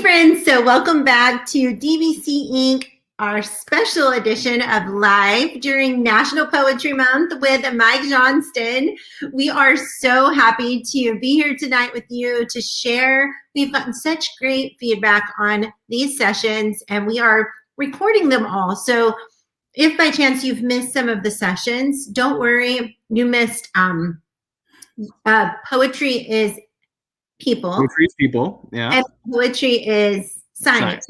friends, so welcome back to DBC Inc., our special edition of Live during National Poetry Month with Mike Johnston. We are so happy to be here tonight with you to share. We've gotten such great feedback on these sessions, and we are recording them all. So if by chance you've missed some of the sessions, don't worry. You missed Poetry is People. Poetry is people, yeah. And poetry is science.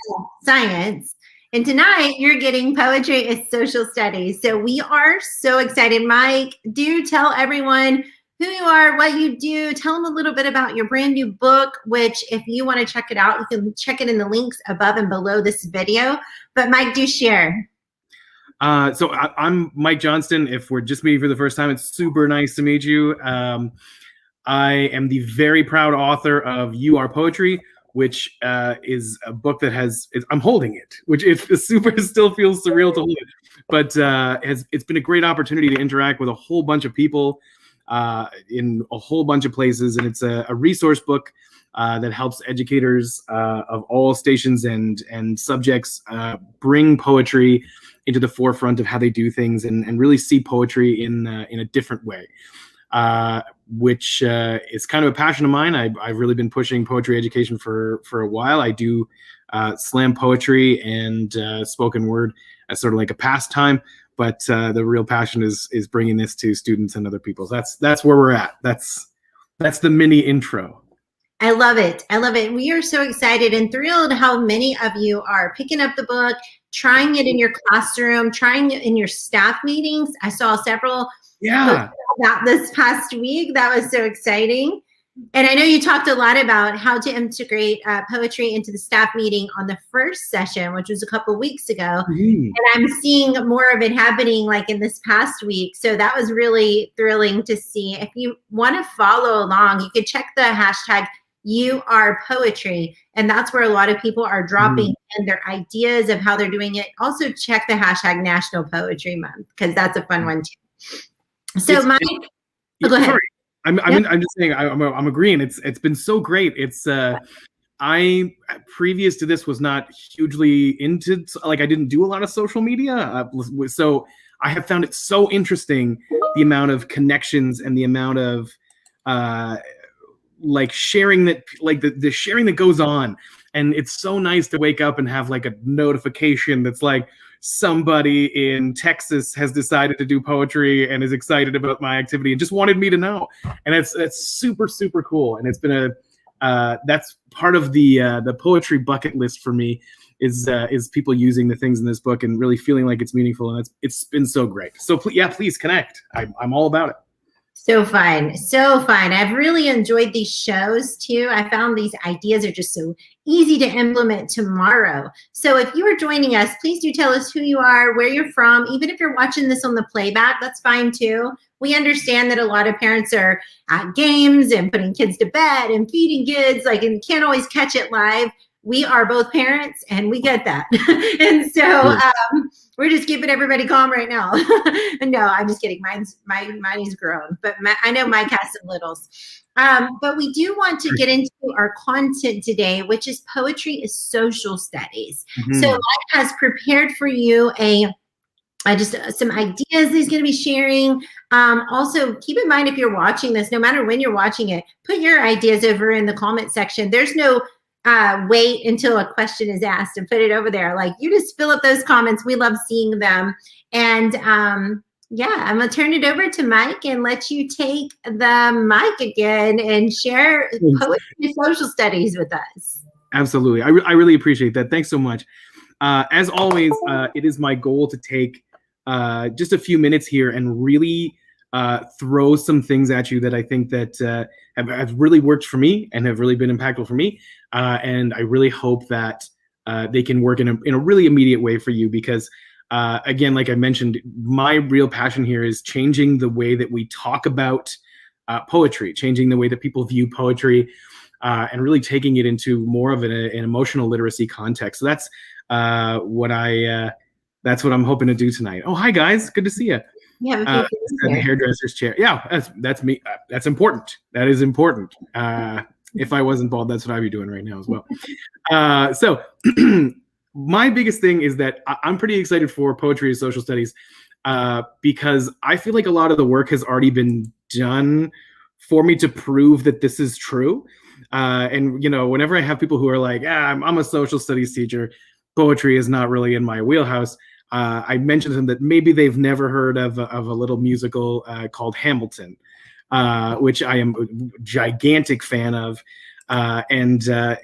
And tonight you're getting Poetry is Social Studies. So we are so excited. Mike, do tell everyone who you are, what you do. Tell them a little bit about your brand new book, which if you want to check it out, you can check it in the links above and below this video. But Mike, do share. So I'm Mike Johnston. If we're just meeting for the first time, it's super nice to meet you. I am the very proud author of You Are Poetry, which is a book that I'm holding it, which still feels surreal to hold it. But it's been a great opportunity to interact with a whole bunch of people in a whole bunch of places. And it's a resource book that helps educators of all stations and subjects bring poetry into the forefront of how they do things and really see poetry in a different way. Which is kind of a passion of mine. I've really been pushing poetry education for a while. I do slam poetry and spoken word as sort of like a pastime, but the real passion is bringing this to students and other people. That's where we're at. That's the mini intro. I love it. I love it. We are so excited and thrilled how many of you are picking up the book, trying it in your classroom, trying it in your staff meetings. I saw several that this past week. That was so exciting. And I know you talked a lot about how to integrate poetry into the staff meeting on the first session, which was a couple weeks ago. And I'm seeing more of it happening like in this past week. So that was really thrilling to see. If you want to follow along, you could check the hashtag You Are Poetry. And that's where a lot of people are dropping in their ideas of how they're doing it. Also check the hashtag National Poetry Month, because that's a fun one too. So Mike, go ahead. Sorry. I'm just saying I'm agreeing. It's been so great. It's I previous to this was not hugely into, like, I didn't do a lot of social media. So I have found it so interesting, the amount of connections and the amount of like sharing that, like the sharing that goes on. And it's so nice to wake up and have like a notification that's like, somebody in Texas has decided to do poetry and is excited about my activity and just wanted me to know. And it's super, super cool. And it's been that's part of the poetry bucket list for me is people using the things in this book and really feeling like it's meaningful. And it's been so great. So please connect. I'm all about it. So fun. So fun. I've really enjoyed these shows too. I found these ideas are just so easy to implement tomorrow. So if you are joining us, please do tell us who you are, where you're from. Even if you're watching this on the playback, that's fine too. We understand that a lot of parents are at games and putting kids to bed and feeding kids, and can't always catch it live. We are both parents and we get that. And so we're just keeping everybody calm right now. No, I'm just kidding. Mine is grown, but I know Mike has some littles. But we do want to get into our content today, which is Poetry is Social Studies. So Mike has prepared for you just some ideas he's going to be sharing. Also, keep in mind if you're watching this, no matter when you're watching it, put your ideas over in the comment section. There's no wait until a question is asked and put it over there. Like, you just fill up those comments. We love seeing them. And yeah, I'm going to turn it over to Mike and let you take the mic again and share Poetry and Social Studies with us. Absolutely. I really appreciate that. Thanks so much. As always, it is my goal to take just a few minutes here and really throw some things at you that I think that have really worked for me and have really been impactful for me. And I really hope that they can work in a really immediate way for you, because again, like I mentioned, my real passion here is changing the way that we talk about poetry, changing the way that people view poetry, and really taking it into more of an emotional literacy context. So that's what I'm hoping to do tonight. Oh, hi guys, good to see you. Yeah, the hairdresser's chair. Yeah, that's me. That's important. That is important. If I wasn't bald, that's what I'd be doing right now as well. So my biggest thing is that I'm pretty excited for poetry and social studies because I feel like a lot of the work has already been done for me to prove that this is true. And, you know, whenever I have people who are like, I'm a social studies teacher, poetry is not really in my wheelhouse. I mentioned to them that maybe they've never heard of a little musical called Hamilton, which I am a gigantic fan of. And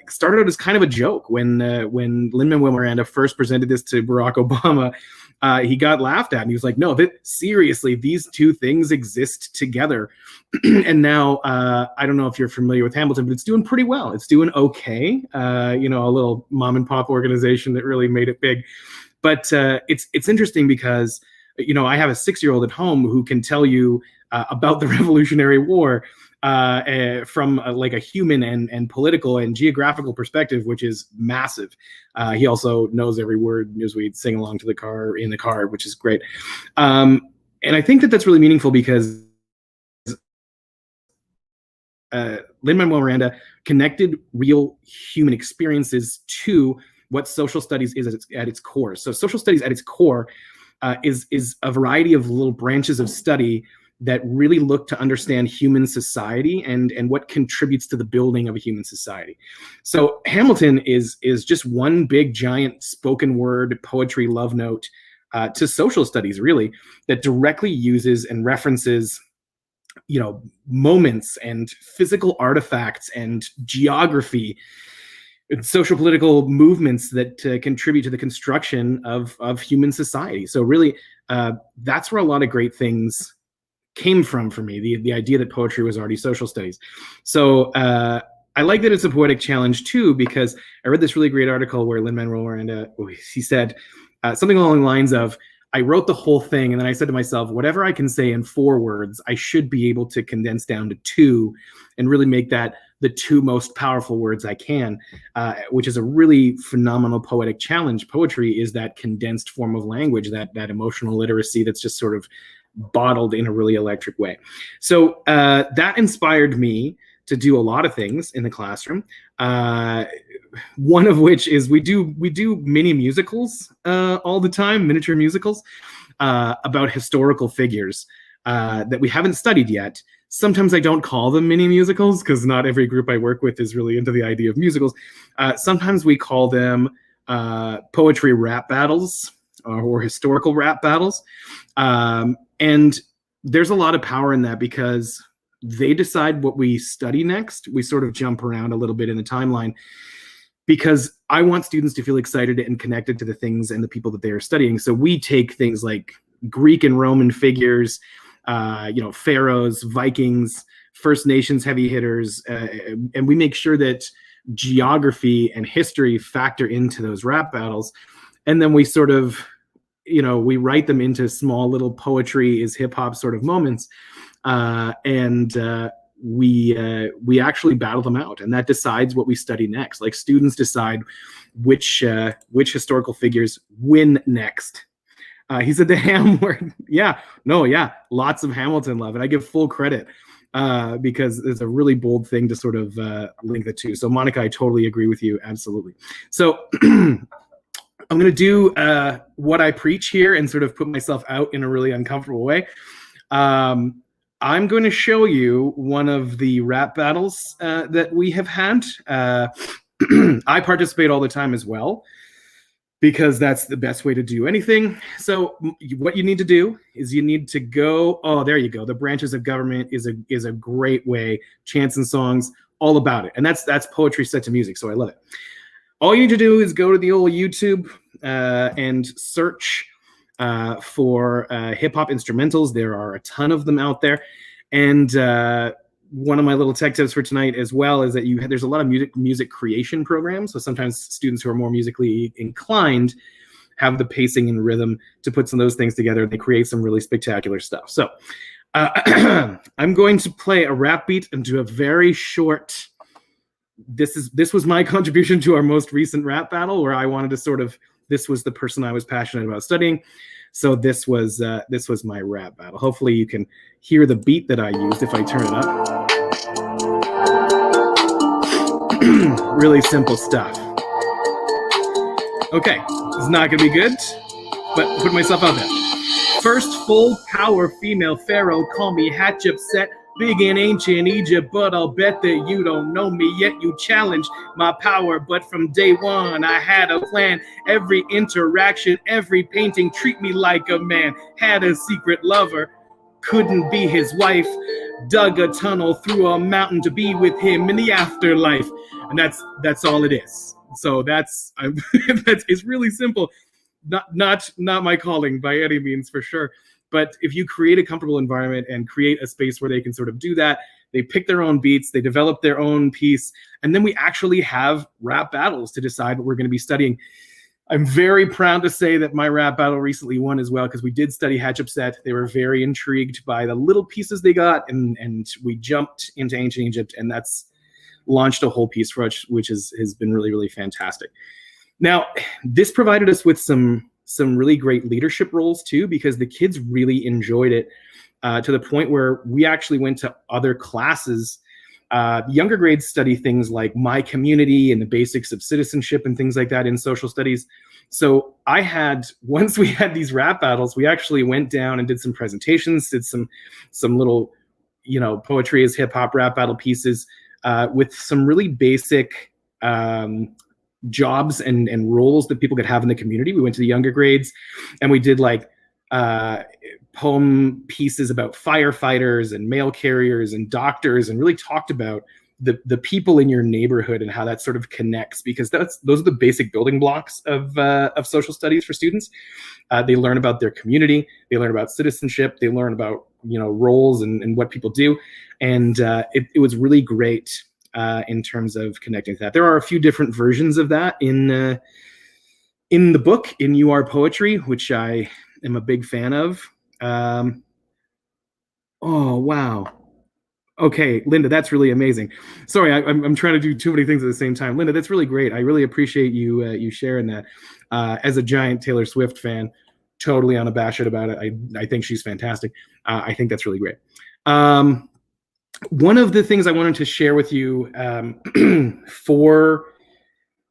started out as kind of a joke when Lin-Manuel Miranda first presented this to Barack Obama. He got laughed at, and he was like, "No, seriously, these two things exist together." And now, I don't know if you're familiar with Hamilton, but it's doing pretty well. It's doing okay. You know, a little mom and pop organization that really made it big. But it's interesting because, you know, I have a 6-year-old at home who can tell you about the Revolutionary War from like a human and political and geographical perspective, which is massive. He also knows every word as we sing along to in the car, which is great. And I think that that's really meaningful because Lin-Manuel Miranda connected real human experiences to what social studies is at its core. So social studies at its core is a variety of little branches of study that really look to understand human society and what contributes to the building of a human society. So Hamilton is just one big giant spoken word poetry love note to social studies, really, that directly uses and references, you know, moments and physical artifacts and geography, social political movements that contribute to the construction of human society. So really, that's where a lot of great things came from for me, the idea that poetry was already social studies. So I like that it's a poetic challenge too, because I read this really great article where Lin-Manuel Miranda, he said something along the lines of, I wrote the whole thing, and then I said to myself, whatever I can say in 4 words, I should be able to condense down to 2 and really make that the 2 most powerful words I can, which is a really phenomenal poetic challenge. Poetry is that condensed form of language, that emotional literacy that's just sort of bottled in a really electric way. So that inspired me to do a lot of things in the classroom. One of which is we do mini musicals all the time, miniature musicals about historical figures that we haven't studied yet. Sometimes I don't call them mini musicals because not every group I work with is really into the idea of musicals. Sometimes we call them poetry rap battles or historical rap battles. And there's a lot of power in that because they decide what we study next. We sort of jump around a little bit in the timeline because I want students to feel excited and connected to the things and the people that they are studying. So we take things like Greek and Roman figures, you know, pharaohs, Vikings, First Nations heavy hitters, and we make sure that geography and history factor into those rap battles. And then we sort of, you know, we write them into small little poetry is hip hop sort of moments. And we actually battle them out, and that decides what we study next. Like students decide which historical figures win next. He said the ham word. Yeah, lots of Hamilton love, and I give full credit because it's a really bold thing to sort of link the two. So Monica, I totally agree with you, absolutely. So I'm going to do what I preach here and sort of put myself out in a really uncomfortable way. I'm going to show you one of the rap battles that we have had. I participate all the time as well because that's the best way to do anything. So what you need to do is you need to go, oh, there you go. The branches of government is a great way. Chants and songs, all about it. And that's poetry set to music, so I love it. All you need to do is go to the old YouTube and search for hip-hop instrumentals. There are a ton of them out there. And one of my little tech tips for tonight as well is that there's a lot of music creation programs. So sometimes students who are more musically inclined have the pacing and rhythm to put some of those things together. They create some really spectacular stuff. So I'm going to play a rap beat into a very short... This was my contribution to our most recent rap battle, where I wanted to sort of, this was the person I was passionate about studying. So this was my rap battle. Hopefully you can hear the beat that I used if I turn it up. Really simple stuff. Okay, this is not gonna be good, but put myself out there. First full power female pharaoh, call me Hatshepsut, big in ancient Egypt, but I'll bet that you don't know me yet. You challenged my power, but from day one I had a plan. Every interaction, every painting, treat me like a man. Had a secret lover, couldn't be his wife. Dug a tunnel through a mountain to be with him in the afterlife. And that's all it is. So that's it's really simple. Not my calling by any means, for sure. But if you create a comfortable environment and create a space where they can sort of do that, they pick their own beats, they develop their own piece, and then we actually have rap battles to decide what we're going to be studying. I'm very proud to say that my rap battle recently won as well, because we did study Hatshepsut. They were very intrigued by the little pieces they got, and we jumped into ancient Egypt, and that's launched a whole piece for us, which has been really, really fantastic. Now, this provided us with some really great leadership roles too, because the kids really enjoyed it to the point where we actually went to other classes. Younger grades study things like my community and the basics of citizenship and things like that in social studies. So once we had these rap battles, we actually went down and did some presentations, did some little, poetry as hip hop rap battle pieces with some really basic jobs and roles that people could have in the community. We went to the younger grades and we did like poem pieces about firefighters and mail carriers and doctors, and really talked about the people in your neighborhood and how that sort of connects, because those are the basic building blocks of social studies for students. They learn about their community, they learn about citizenship, they learn about roles and what people do, and it was really great in terms of connecting to that. There are a few different versions of that in the book, in You Are Poetry, which I am a big fan of. Oh, wow. Okay, Linda, that's really amazing. Sorry, I'm trying to do too many things at the same time. Linda, that's really great. I really appreciate you sharing that. As a giant Taylor Swift fan, totally unabashed about it. I think she's fantastic. I think that's really great. One of the things I wanted to share with you for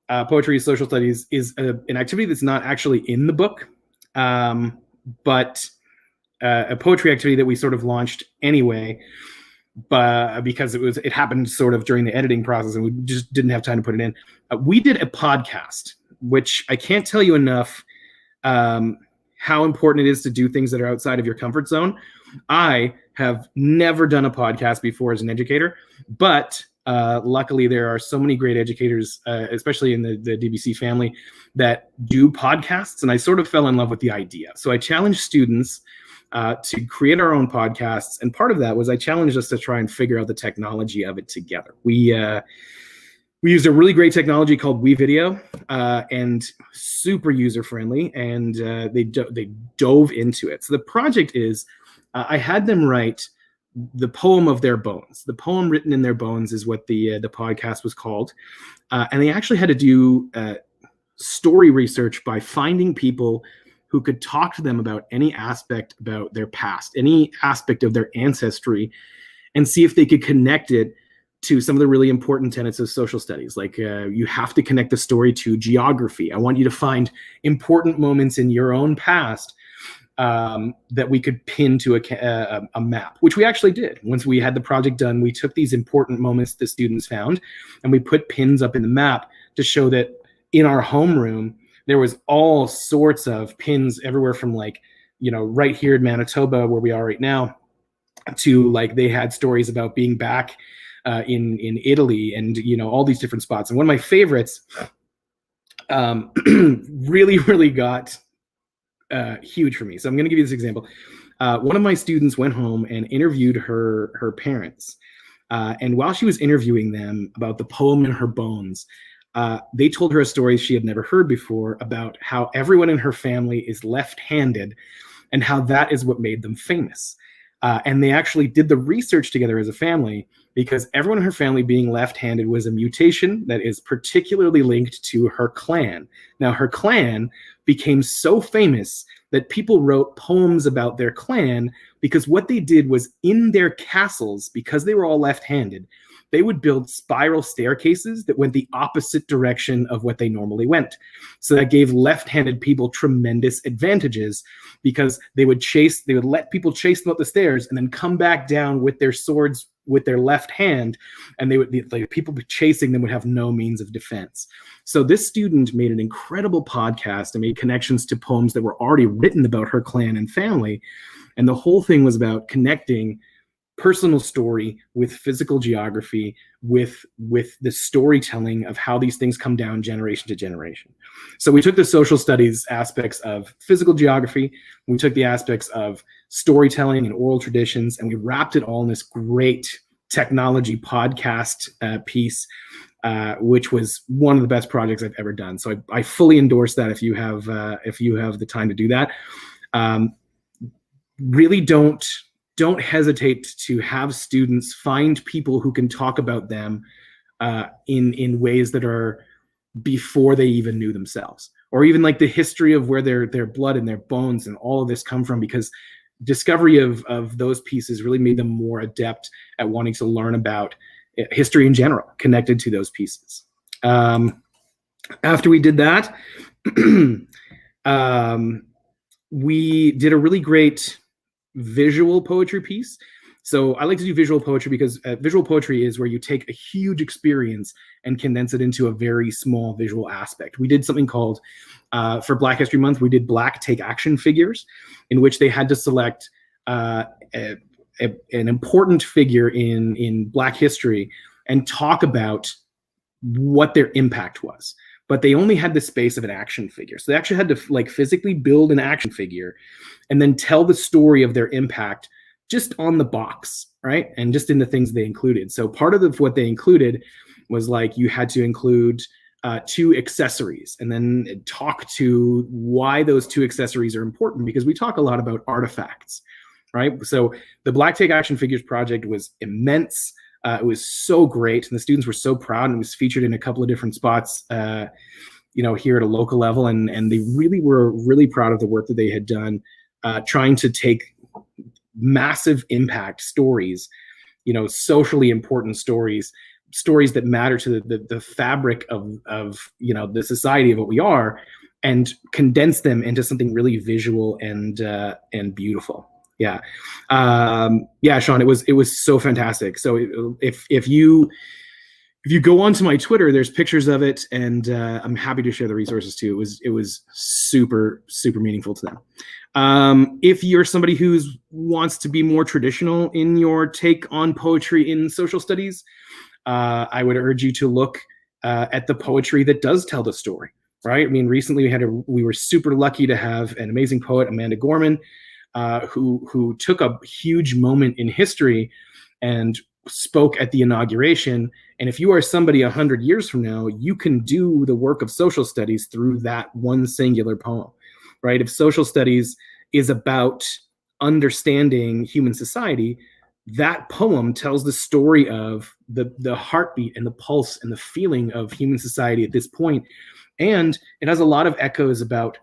Poetry Social Studies is an activity that's not actually in the book, but a poetry activity that we sort of launched anyway, but because it happened sort of during the editing process and we just didn't have time to put it in. We did a podcast, which I can't tell you enough how important it is to do things that are outside of your comfort zone. I have never done a podcast before as an educator, but luckily there are so many great educators, especially in the DBC family, that do podcasts, and I sort of fell in love with the idea. So I challenged students to create our own podcasts, and part of that was I challenged us to try and figure out the technology of it together. We used a really great technology called WeVideo, and super user-friendly, and they dove into it. So the project is, I had them write the poem of their bones. The poem written in their bones is what the podcast was called, and they actually had to do story research by finding people who could talk to them about any aspect about their past, any aspect of their ancestry, and see if they could connect it to some of the really important tenets of social studies. Like you have to connect the story to geography. I want you to find important moments in your own past that we could pin to a map, which we actually did. Once we had the project done, we took these important moments the students found and we put pins up in the map to show that in our homeroom, there was all sorts of pins everywhere from right here in Manitoba, where we are right now, to they had stories about being back in Italy and, all these different spots. And one of my favorites really, really got huge for me. So I'm going to give you this example. One of my students went home and interviewed her parents. And while she was interviewing them about the poem in her bones, they told her a story she had never heard before about how everyone in her family is left-handed and how that is what made them famous. And they actually did the research together as a family, because everyone in her family being left-handed was a mutation that is particularly linked to her clan. Now, her clan became so famous that people wrote poems about their clan, because what they did was, in their castles, because they were all left-handed, they would build spiral staircases that went the opposite direction of what they normally went. So that gave left-handed people tremendous advantages because they would let people chase them up the stairs and then come back down with their swords with their left hand, and the people chasing them would have no means of defense. So this student made an incredible podcast and made connections to poems that were already written about her clan and family. And the whole thing was about connecting personal story with physical geography, with the storytelling of how these things come down generation to generation. So we took the social studies aspects of physical geography, we took the aspects of storytelling and oral traditions, and we wrapped it all in this great technology podcast piece, which was one of the best projects I've ever done. So I fully endorse that if you have the time to do that. Really don't hesitate to have students find people who can talk about them in ways that are before they even knew themselves, or even like the history of where their blood and their bones and all of this come from, because discovery of those pieces really made them more adept at wanting to learn about history in general connected to those pieces. After we did that, we did a really great visual poetry piece. So I like to do visual poetry because visual poetry is where you take a huge experience and condense it into a very small visual aspect. We did something called, for Black History Month, we did Black Take Action figures, in which they had to select an important figure in Black history and talk about what their impact was. But they only had the space of an action figure. So they actually had to like physically build an action figure and then tell the story of their impact just on the box, right? And just in the things they included. So part of what they included was like you had to include 2 accessories and then talk to why those 2 accessories are important, because we talk a lot about artifacts, right? So the Black Take Action Figures project was immense. It was so great, and the students were so proud, and it was featured in a couple of different spots, here at a local level, and they really were really proud of the work that they had done, trying to take massive impact stories, socially important stories that matter to the fabric of the society of what we are, and condense them into something really visual and beautiful. Yeah. Sean, it was so fantastic. So if you go onto my Twitter, there's pictures of it, and I'm happy to share the resources too. It was super, super meaningful to them. If you're somebody who wants to be more traditional in your take on poetry in social studies, I would urge you to look at the poetry that does tell the story, right? I mean, recently we were super lucky to have an amazing poet, Amanda Gorman, who took a huge moment in history and spoke at the inauguration. And if you are somebody 100 years from now, you can do the work of social studies through that one singular poem, right? If social studies is about understanding human society, that poem tells the story of the heartbeat and the pulse and the feeling of human society at this point. And it has a lot of echoes about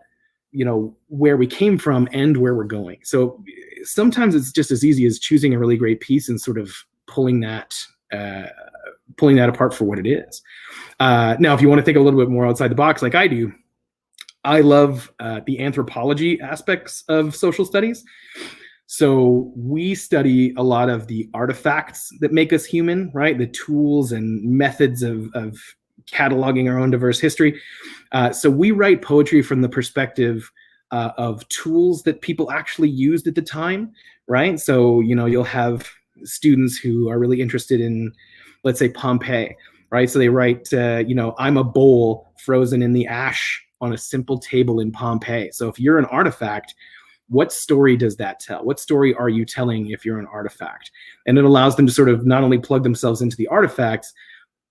where we came from and where we're going. So sometimes it's just as easy as choosing a really great piece and sort of pulling that apart for what it is. Now, if you want to think a little bit more outside the box, like I do, I love the anthropology aspects of social studies. So we study a lot of the artifacts that make us human, right? The tools and methods of cataloging our own diverse history. So we write poetry from the perspective of tools that people actually used at the time, right? So, you'll have students who are really interested in, let's say, Pompeii, right? So they write, I'm a bowl frozen in the ash on a simple table in Pompeii. So if you're an artifact, what story does that tell? What story are you telling if you're an artifact? And it allows them to sort of not only plug themselves into the artifacts,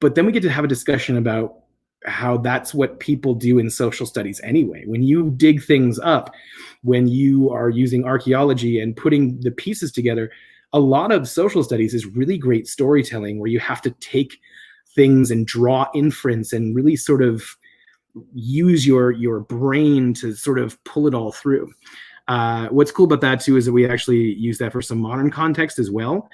but then we get to have a discussion about how that's what people do in social studies anyway. When you dig things up, when you are using archaeology and putting the pieces together, a lot of social studies is really great storytelling where you have to take things and draw inference and really sort of use your brain to sort of pull it all through. What's cool about that too is that we actually use that for some modern context as well.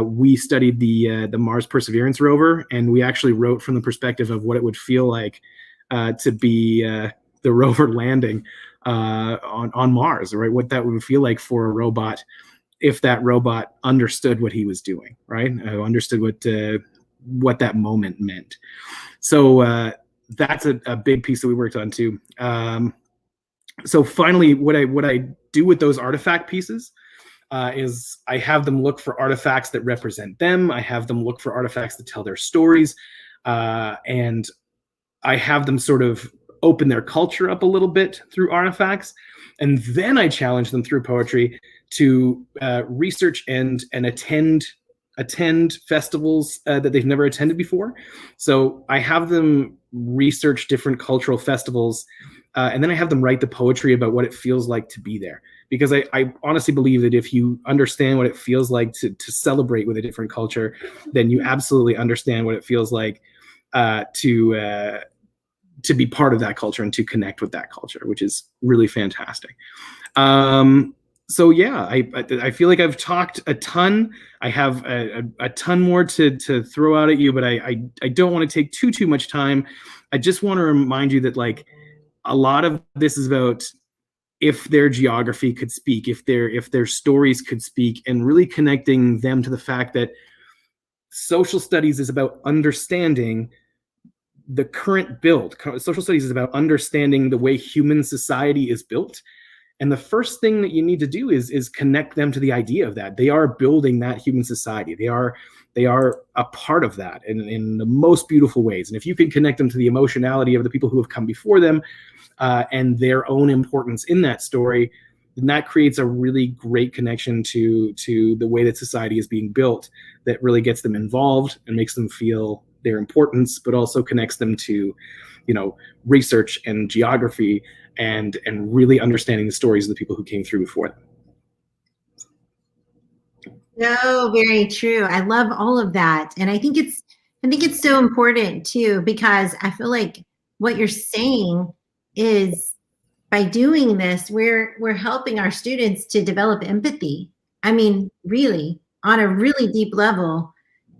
we studied the Mars Perseverance rover, and we actually wrote from the perspective of what it would feel like to be the rover landing on Mars, right? What that would feel like for a robot if that robot understood what he was doing, right? Understood what that moment meant. So that's a big piece that we worked on too. So finally, what I do with those artifact pieces is I have them look for artifacts that represent them. I have them look for artifacts that tell their stories, and I have them sort of open their culture up a little bit through artifacts, and then I challenge them through poetry to research and attend festivals that they've never attended before. So I have them research different cultural festivals, and then I have them write the poetry about what it feels like to be there. Because I honestly believe that if you understand what it feels like to celebrate with a different culture, then you absolutely understand what it feels like to be part of that culture and to connect with that culture, which is really fantastic. So yeah, I feel like I've talked a ton. I have a ton more to throw out at you, but I don't want to take too much time. I just want to remind you that like a lot of this is about if their geography could speak, if their stories could speak, and really connecting them to the fact that social studies is about understanding the current build. Social studies is about understanding the way human society is built. And the first thing that you need to do is connect them to the idea of that. They are building that human society. They are a part of that in the most beautiful ways. And if you can connect them to the emotionality of the people who have come before them and their own importance in that story, then that creates a really great connection to the way that society is being built that really gets them involved and makes them feel their importance, but also connects them to, research and geography and really understanding the stories of the people who came through before them. No, very true. I love all of that. And I think it's so important too, because I feel like what you're saying is by doing this, we're helping our students to develop empathy. I mean, really, on a really deep level.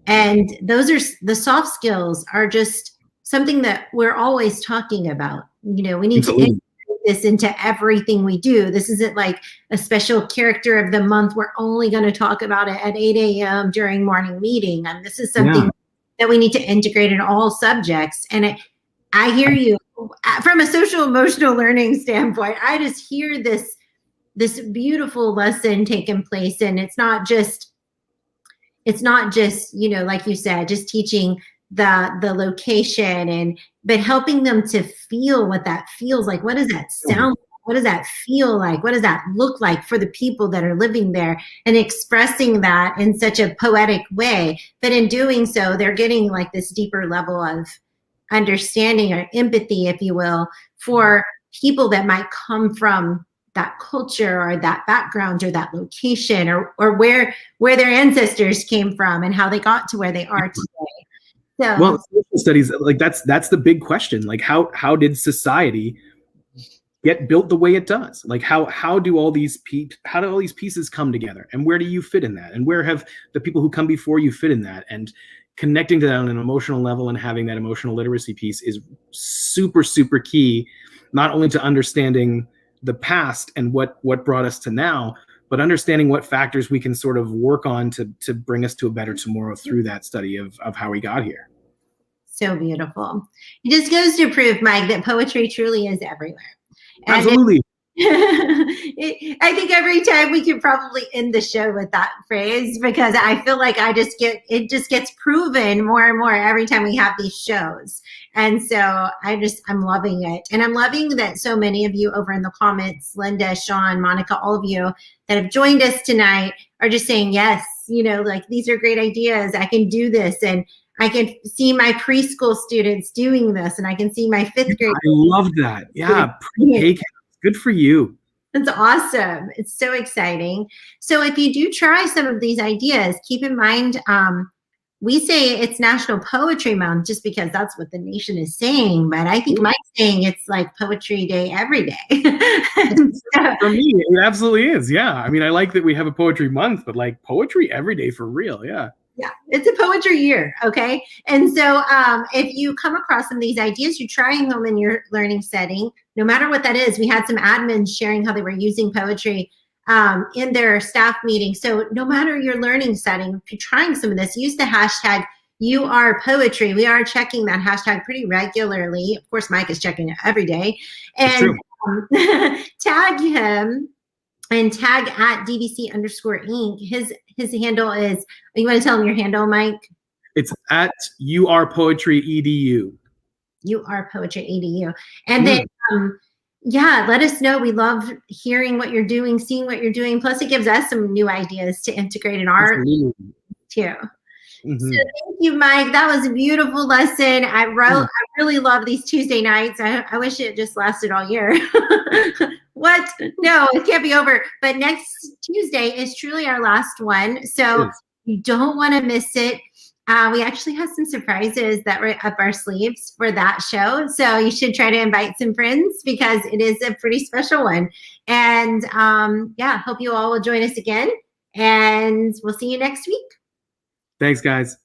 And those are the soft skills are just something that we're always talking about. We need Absolutely. to integrate this into everything we do. This isn't like a special character of the month. We're only going to talk about it at 8 a.m. during morning meeting. And this is something that we need to integrate in all subjects. And I hear you from a social emotional learning standpoint. I just hear this beautiful lesson taking place, and it's not just like you said, just teaching the location but helping them to feel what that feels like. What does that sound like? What does that feel like? What does that look like for the people that are living there, and expressing that in such a poetic way? But in doing so, they're getting like this deeper level of understanding or empathy, if you will, for people that might come from that culture or that background or that location or where their ancestors came from and how they got to where they are today. So, well, social studies, like that's the big question. Like how did society get built the way it does? Like how do all these pieces come together, and where do you fit in that, and where have the people who come before you fit in that? And connecting to that on an emotional level and having that emotional literacy piece is super, super key, not only to understanding the past and what brought us to now, but understanding what factors we can sort of work on to bring us to a better tomorrow through that study of how we got here. So beautiful. It just goes to prove, Mike, that poetry truly is everywhere. And absolutely. I think every time we could probably end the show with that phrase, because I feel like it just gets proven more and more every time we have these shows. And so I'm loving it. And I'm loving that so many of you over in the comments, Linda, Sean, Monica, all of you that have joined us tonight are just saying, yes, like these are great ideas. I can do this. And I can see my preschool students doing this, and I can see my fifth grade. I love that. Yeah. Pre-K, good for you. That's awesome. It's so exciting. So if you do try some of these ideas, keep in mind we say it's National Poetry Month just because that's what the nation is saying. But I think Mike's saying it's like Poetry Day every day. For me, it absolutely is. Yeah. I mean, I like that we have a poetry month, but like poetry every day for real. Yeah. Yeah, it's a poetry year, okay? And so if you come across some of these ideas, you're trying them in your learning setting, no matter what that is. We had some admins sharing how they were using poetry in their staff meeting. So no matter your learning setting, if you're trying some of this, use the hashtag #YouArePoetry. We are checking that hashtag pretty regularly. Of course, Mike is checking it every day. And tag him and tag at DBC_Inc. His handle is, you want to tell him your handle, Mike? It's at YouArePoetryEDU. YouArePoetryEDU. And then, yeah, let us know. We love hearing what you're doing, seeing what you're doing. Plus, it gives us some new ideas to integrate in our too. So thank you, Mike. That was a beautiful lesson. I really love these Tuesday nights. I wish it just lasted all year. What? No, it can't be over. But next Tuesday is truly our last one. So you don't want to miss it. We actually have some surprises that were up our sleeves for that show. So you should try to invite some friends because it is a pretty special one. And yeah, hope you all will join us again. And we'll see you next week. Thanks, guys.